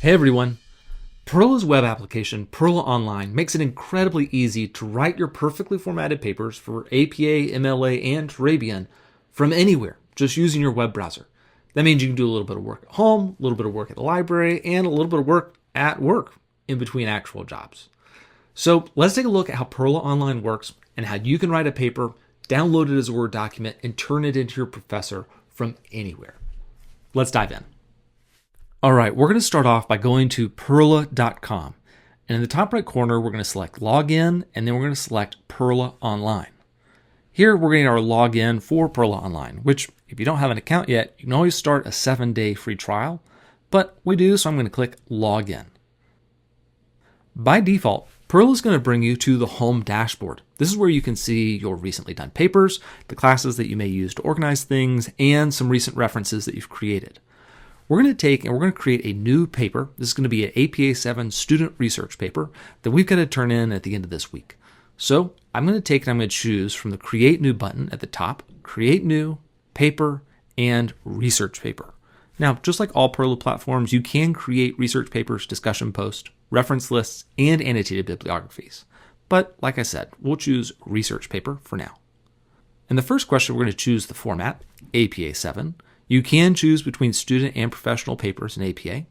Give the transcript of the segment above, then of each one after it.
Hey everyone! PERRLA's web application, PERRLA Online, makes it incredibly easy to write your perfectly formatted papers for APA, MLA, and Turabian from anywhere, just using your web browser. That means you can do a little bit of work at home, a little bit of work at the library, and a little bit of work at work in between actual jobs. So let's take a look at how PERRLA Online works and how you can write a paper, download it as a Word document, and turn it into your professor from anywhere. Let's dive in. All right, we're going to start off by going to PERRLA.com. And in the top right corner, we're going to select Login, and then we're going to select PERRLA Online. Here, we're getting our login for PERRLA Online, which if you don't have an account yet, you can always start a 7-day free trial. But we do, so I'm going to click Login. By default, PERRLA is going to bring you to the home dashboard. This is where you can see your recently done papers, the classes that you may use to organize things, and some recent references that you've created. We're going to take and we're going to create a new paper. This is going to be an APA 7 student research paper that we've got to turn in at the end of this week. So I'm going to take and I'm going to choose from the Create New button at the top, Create New, Paper, and Research Paper. Now, just like all PERRLA platforms, you can create research papers, discussion posts, reference lists, and annotated bibliographies. But like I said, we'll choose Research Paper for now. In the first question, we're going to choose the format, APA 7. You can choose between student and professional papers in APA.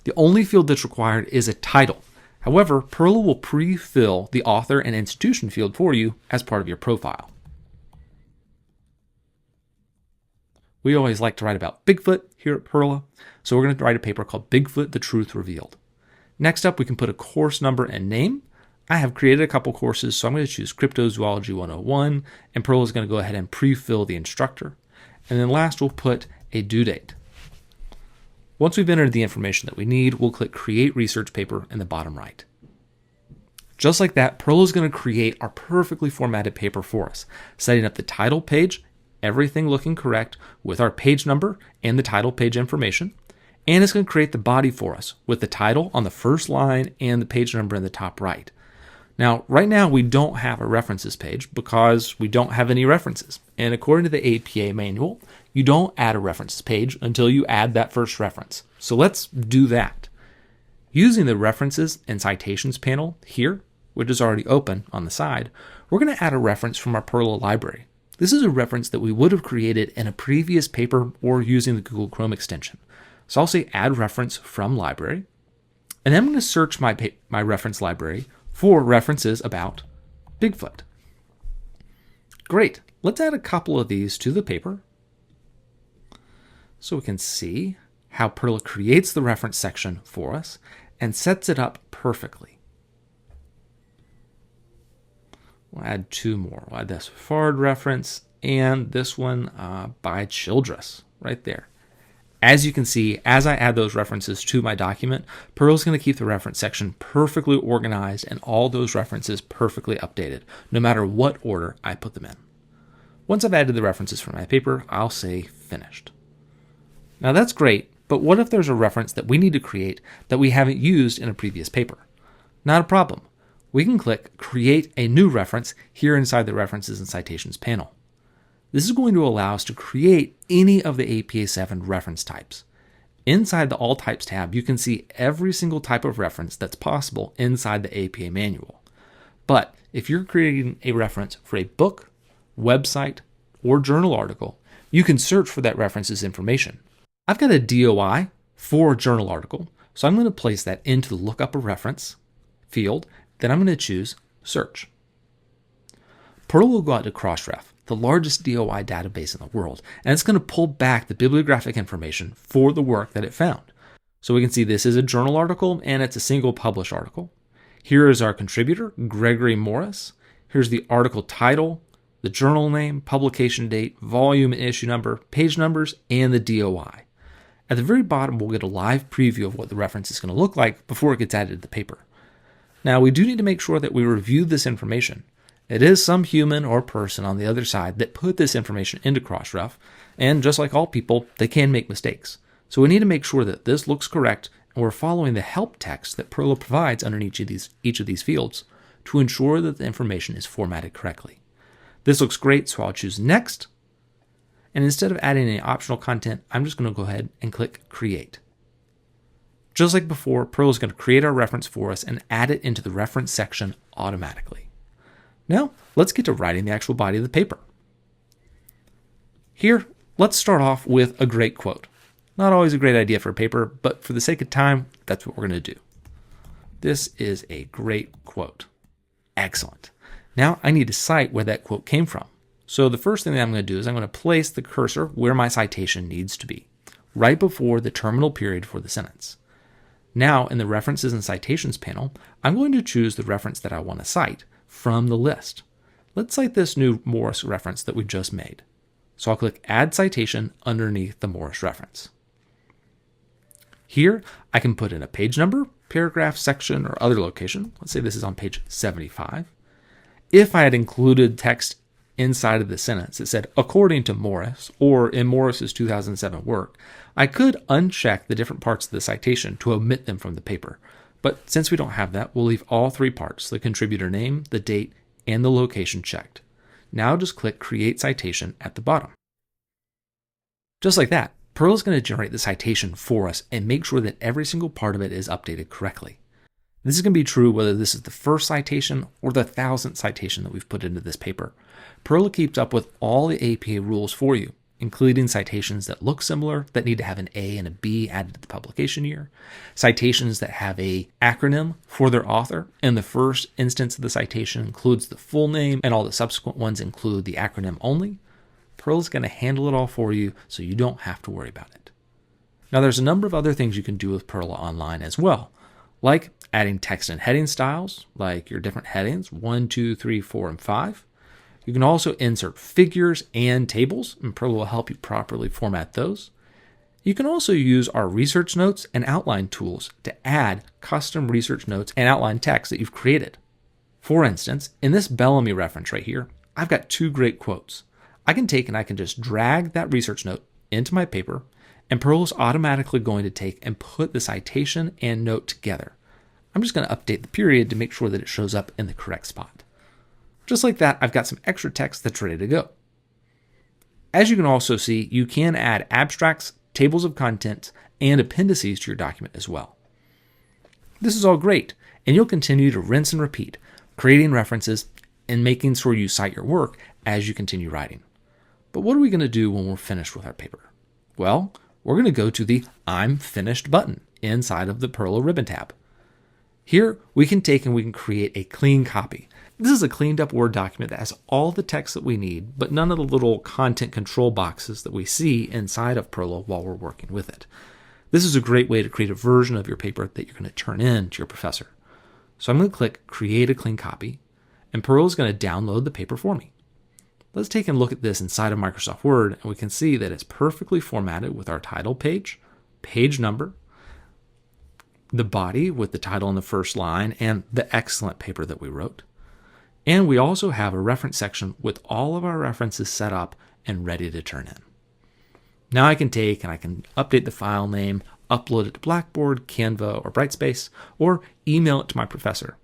The only field that's required is a title. However, PERRLA will pre-fill the author and institution field for you as part of your profile. We always like to write about Bigfoot here at PERRLA, so we're going to write a paper called Bigfoot, the Truth Revealed. Next up, we can put a course number and name. I have created a couple courses, so I'm going to choose Cryptozoology 101, and PERRLA is going to go ahead and pre-fill the instructor. And then last, we'll put a due date. Once we've entered the information that we need, we'll click Create Research Paper in the bottom right. Just like that, PERRLA is going to create our perfectly formatted paper for us, setting up the title page, everything looking correct with our page number and the title page information. And it's going to create the body for us with the title on the first line and the page number in the top right. Now, right now, we don't have a references page because we don't have any references. And according to the APA manual, you don't add a references page until you add that first reference. So let's do that. Using the references and citations panel here, which is already open on the side, we're going to add a reference from our PERRLA library. This is a reference that we would have created in a previous paper or using the Google Chrome extension. So I'll say add reference from library. And then I'm going to search my reference library for references about Bigfoot. Great. Let's add a couple of these to the paper so we can see how PERRLA creates the reference section for us and sets it up perfectly. We'll add two more. We'll add this forward reference and this one by Childress right there. As you can see, as I add those references to my document, PERRLA is going to keep the reference section perfectly organized and all those references perfectly updated, no matter what order I put them in. Once I've added the references for my paper, I'll say finished. Now that's great, but what if there's a reference that we need to create that we haven't used in a previous paper? Not a problem. We can click Create a New Reference here inside the References and Citations panel. This is going to allow us to create any of the APA 7 reference types. Inside the All Types tab, you can see every single type of reference that's possible inside the APA manual. But if you're creating a reference for a book, website, or journal article, you can search for that reference's information. I've got a DOI for a journal article, so I'm going to place that into the Look Up a Reference field. Then I'm going to choose Search. PERRLA will go out to Crossref, the largest DOI database in the world, and it's going to pull back the bibliographic information for the work that it found. So we can see this is a journal article and it's a single published article. Here is our contributor, Gregory Morris. Here's the article title, the journal name, publication date, volume and issue number, page numbers, and the DOI. At the very bottom, we'll get a live preview of what the reference is going to look like before it gets added to the paper. Now, we do need to make sure that we review this information. It is some human or person on the other side that put this information into Crossref, and just like all people, they can make mistakes. So we need to make sure that this looks correct, and we're following the help text that PERRLA provides underneath each of these fields to ensure that the information is formatted correctly. This looks great, so I'll choose Next, and instead of adding any optional content, I'm just going to go ahead and click Create. Just like before, Perl is going to create our reference for us and add it into the reference section automatically. Now, let's get to writing the actual body of the paper. Here, let's start off with a great quote. Not always a great idea for a paper, but for the sake of time, that's what we're going to do. This is a great quote. Excellent. Now I need to cite where that quote came from. So the first thing that I'm going to do is I'm going to place the cursor where my citation needs to be, right before the terminal period for the sentence. Now in the References and Citations panel, I'm going to choose the reference that I want to cite from the list. Let's cite this new Morris reference that we just made. So I'll click Add Citation underneath the Morris reference. Here, I can put in a page number, paragraph, section, or other location. Let's say this is on page 75. If I had included text inside of the sentence that said, according to Morris, or in Morris's 2007 work, I could uncheck the different parts of the citation to omit them from the paper. But since we don't have that, we'll leave all three parts, the contributor name, the date, and the location checked. Now just click Create Citation at the bottom. Just like that, Perl is going to generate the citation for us and make sure that every single part of it is updated correctly. This is going to be true whether this is the first citation or the 1,000th citation that we've put into this paper. Perl keeps up with all the APA rules for you, including citations that look similar, that need to have an A and a B added to the publication year, citations that have a acronym for their author, and the first instance of the citation includes the full name, and all the subsequent ones include the acronym only. Perl is going to handle it all for you, so you don't have to worry about it. Now there's a number of other things you can do with PERRLA Online as well, like adding text and heading styles, like your different headings, 1, 2, 3, 4, and 5. You can also insert figures and tables, and PERRLA will help you properly format those. You can also use our research notes and outline tools to add custom research notes and outline text that you've created. For instance, in this Bellamy reference right here, I've got two great quotes. I can take and I can just drag that research note into my paper, and Perl is automatically going to take and put the citation and note together. I'm just going to update the period to make sure that it shows up in the correct spot. Just like that, I've got some extra text that's ready to go. As you can also see, you can add abstracts, tables of contents, and appendices to your document as well. This is all great, and you'll continue to rinse and repeat, creating references and making sure you cite your work as you continue writing. But what are we going to do when we're finished with our paper? Well, we're going to go to the I'm Finished button inside of the PERRLA ribbon tab. Here, we can take and we can create a clean copy. This is a cleaned up Word document that has all the text that we need, but none of the little content control boxes that we see inside of PERRLA while we're working with it. This is a great way to create a version of your paper that you're going to turn in to your professor. So I'm going to click Create a Clean Copy, and PERRLA is going to download the paper for me. Let's take a look at this inside of Microsoft Word, and we can see that it's perfectly formatted with our title page, page number, the body with the title in the first line, and the excellent paper that we wrote. And we also have a reference section with all of our references set up and ready to turn in. Now I can take and I can update the file name, upload it to Blackboard, Canva, or Brightspace, or email it to my professor.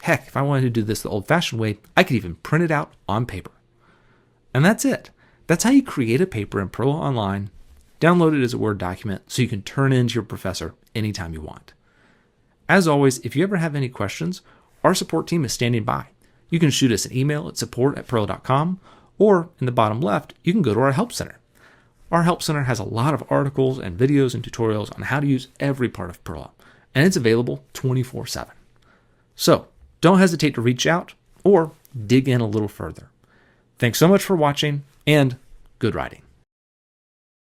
Heck, if I wanted to do this the old-fashioned way, I could even print it out on paper. And that's it. That's how you create a paper in PERRLA Online, download it as a Word document so you can turn it into your professor anytime you want. As always, if you ever have any questions, our support team is standing by. You can shoot us an email at support@perrla.com, or in the bottom left, you can go to our Help Center. Our Help Center has a lot of articles and videos and tutorials on how to use every part of PERRLA, and it's available 24/7. So don't hesitate to reach out or dig in a little further. Thanks so much for watching, and good writing.